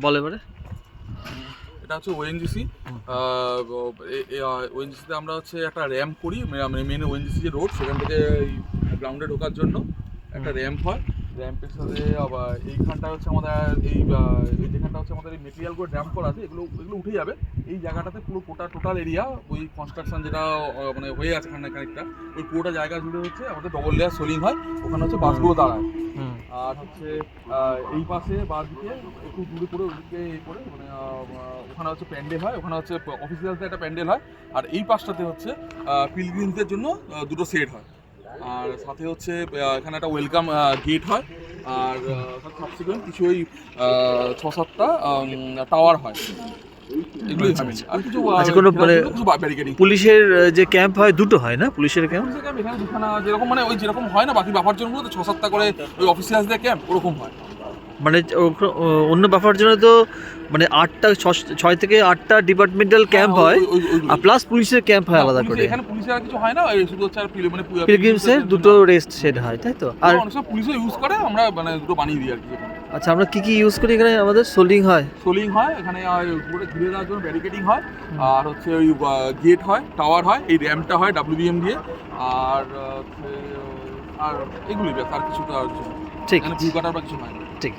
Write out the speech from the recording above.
বলে এবারে। এটা হচ্ছে ওএনজিসি। ওএনজিসিতে আমরা হচ্ছে একটা র্যাম্প করি, মেন ওএনজিসি যে রোড সেখান থেকে গ্রাউন্ডে ঢোকার জন্য একটা র্যাম্প হয়। র্যাম্পের সাথে আবার এইখানটা হচ্ছে আমাদের এই যেখানটা হচ্ছে আমাদের এই মেটেরিয়ালগুলো ড্যাম্প করা আছে, এগুলো উঠে যাবে। এই জায়গাটাতে পুরো টোটাল এরিয়া ওই কনস্ট্রাকশন যেটা মানে হয়ে আছে খানিকটা, ওই পুরোটা জায়গা জুড়ে হচ্ছে আমাদের ডবল লেয়ার সোলিং হয়। ওখানে হচ্ছে বাসগুলো দাঁড়ায়। আর হচ্ছে এই পাশে দিকে একটু দূরে করে ওইদিকে করে মানে ওখানে হচ্ছে প্যান্ডেল হয়, ওখানে হচ্ছে অফিসিয়ালদের একটা প্যান্ডেল হয়। আর এই পাশটাতে হচ্ছে পিলগ্রিমসদের জন্য দুটো সেট হয়। আর সাথে হচ্ছে এখানে একটা ওয়েলকাম গেট হয়। আর সাবসিকুয়েন্ট কিছু ওই 6-7টা টাওয়ার হয়। এগুলোই ফ্যামিলি আর কিছু কোনো মানে ব্যারিকেডিং। পুলিশের যে ক্যাম্প হয় দুটো হয় না, পুলিশের ক্যাম্প এখানে দুখানা যেরকম মানে ওই যেরকম হয় না বাকি বাফার জোনগুলো তো 6-7টা করে ওই অফিসিয়ালসদের ক্যাম্প ওরকম হয়। মানে অন্য বাফার জন্য তো মানে 6 থেকে 8টা ডিপার্টমেন্টাল ক্যাম্প হয়, আর প্লাস পুলিশের ক্যাম্প হয় আলাদা করে। এখানে পুলিশের আর কিছু হয় না, শুধু হচ্ছে আর মানে পিলগ্রিমসের দুটো রেস্ট সেট হয়, তাই তো? আর অনেক সময় পুলিশও ইউজ করে, আমরা মানে দুটো বানিয়ে দিই আর কি। আচ্ছা, আমরা কি ইউজ করি এখানে? আমাদের সোলিং হয় এখানে পুরো ঘিরে দেওয়ার জন্য ব্যারিকেডিং হয়। আর হচ্ছে ওই গেট হয়, টাওয়ার হয়, এই র্যাম্পটা হয় WBM দিয়ে। আর এগুলোই ব্যাস, আর কিছু তো আর ঠিক এখানে ভিউ কাটার বা কিছু হয় না। ঠিক।